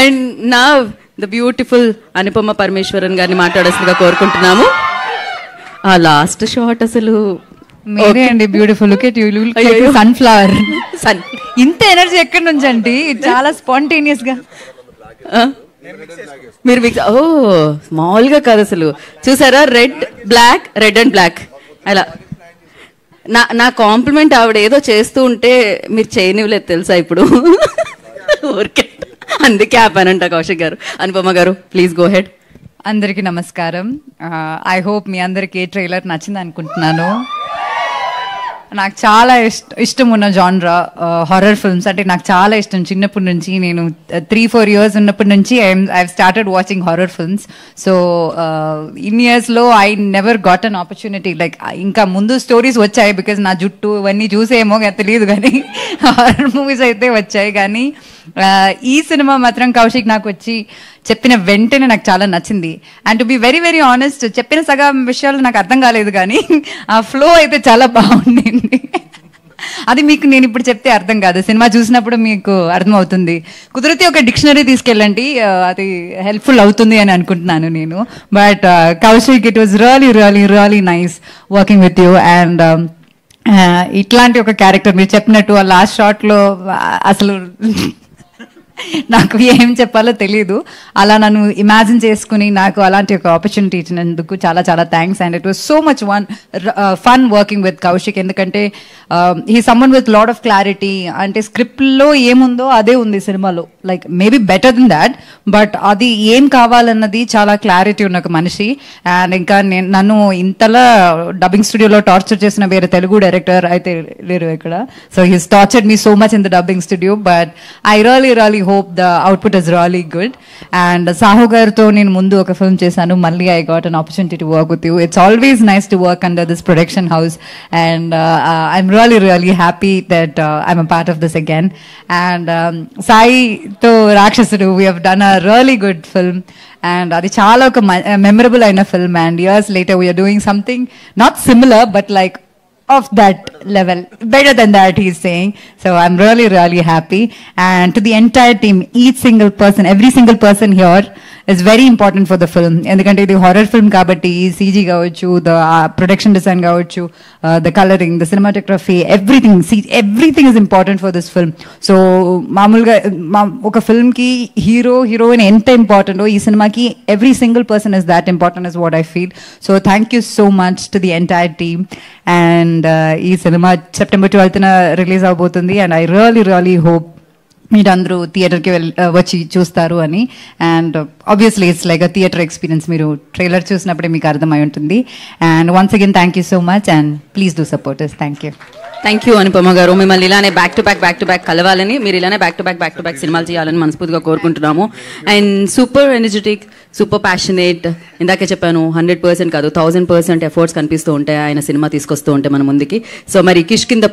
And నా the beautiful Anupama Parameswaran గారిని మాట్లాడాల్సిందిగా కోరుకుంటున్నాము. ఆ లాస్ట్ షాట్ అసలు మీరే అండి beautiful. Look at you, look like sunflower. ఇంత ఎనర్జీ ఎక్కడి నుంచి అండి? చాలా స్పాంటేనియస్ గా మీరు మిక్స్. ఓ మామూలుగా కాదు అసలు. చూసారా, రెడ్ అండ్ బ్లాక్ అలా. నా కాంప్లిమెంట్ ఆవిడ ఏదో చేస్తూ ఉంటే మీరు చేయనివ్వలేదు తెలుసా ఇప్పుడు. ఊరికే అందుకే ఆపానంట కౌశిక్ గారు. అనుపమ గారు ప్లీజ్ గో హెడ్. అందరికీ నమస్కారం. ఐ హోప్ మీ అందరికి ట్రైలర్ నచ్చింది అనుకుంటున్నాను. నాకు చాలా ఇష్టం ఉన్న జానరా హారర్ ఫిల్మ్స్. అంటే నాకు చాలా ఇష్టం చిన్నప్పటి నుంచి. నేను 3-4 years ఉన్నప్పటి నుంచి I started watching horror films. So in ఇయర్స్లో I never got an opportunity. Like ఇంకా ముందు స్టోరీస్ వచ్చాయి, బికాజ్ నా జుట్టు ఇవన్నీ చూసేమో తెలియదు, కానీ హారర్ మూవీస్ అయితే వచ్చాయి. కానీ ఈ సినిమా మాత్రం కౌశిక్ నాకు వచ్చి చెప్పిన వెంటనే నాకు చాలా నచ్చింది. And to be very very honest, చెప్పిన సగం విషయాలు నాకు అర్థం కాలేదు, కానీ ఆ ఫ్లో అయితే చాలా బాగుండింది. అది మీకు నేను ఇప్పుడు చెప్తే అర్థం కాదు, సినిమా చూసినప్పుడు మీకు అర్థమవుతుంది. కుదిరితే ఒక డిక్షనరీ తీసుకెళ్ళండి, అది హెల్ప్ఫుల్ అవుతుంది అని అనుకుంటున్నాను నేను. But Kaushik, it was really really really nice working with you. And ఇట్లాంటి ఒక క్యారెక్టర్ మీరు చెప్పినట్టు ఆ లాస్ట్ షాట్లో అసలు నాకు ఏం చెప్పాలో తెలియదు. అలా నన్ను ఇమాజిన్ చేసుకుని నాకు అలాంటి ఒక ఆపర్చునిటీ ఇచ్చినందుకు చాలా చాలా thanks. And it was so much fun working with Kaushik. ఎందుకంటే he summon with lot of clarity. అంటే స్క్రిప్ట్లో ఏముందో అదే ఉంది సినిమాలో. Like maybe better than that, but అది ఏం కావాలన్నది చాలా క్లారిటీ ఉన్న ఒక మనిషి. అండ్ ఇంకా నన్ను ఇంతలా డబ్బింగ్ స్టూడియోలో టార్చర్ చేసిన వేరే తెలుగు డైరెక్టర్ అయితే లేరు ఇక్కడ. So he's tortured me so much in the dubbing studio. But I really hope the output is really good. And Sahu garto nenu mundu oka film chesanu, malli I got an opportunity to work with you. It's always nice to work under this production house, and I'm really really happy that I'm a part of this again. And Sai to Rakshasudu, we have done a really good film, and adi chaala oka memorable aina film. And years later we are doing something not similar but like of that level, better than that, he's saying. So I'm really really happy. And to the entire team, each single person, every single person here is very important for the film. Endukante idi horror film kabatti CG gavachu, the production design gavachu, the coloring, the cinematography, everything is important for this film. So mamulga oka film ki hero heroine enta important o ee cinema ki every single person is that important is what I feel. So thank you so much to the entire team. And ఈ సినిమా September 12th release అవబోతుంది. And I really really hope మీరందరూ థియేటర్కి వచ్చి చూస్తారు అని. And obviously it's like a theatre experience. మీరు trailer చూసినప్పుడే మీకు అర్థమై ఉంటుంది. And once again thank you so much, and please do support us. Thank you. Thank you Anupama garu. మిమ్మల్ని ఇలానే బ్యాక్ టు బ్యాక్ కలవాలని, మీరు ఇలానే బ్యాక్ టు బ్యాక్ సినిమాలు చేయాలని మనస్ఫూర్తిగా కోరుకుంటున్నాము. And super energetic, super passionate. ఇందాకే చెప్పాను, 100% కాదు 1000% ఎఫర్ట్స్ కనిపిస్తూ ఉంటాయి ఆయన సినిమా తీసుకొస్తూ ఉంటే మన ముందుకి. సో మరి కిష్కింద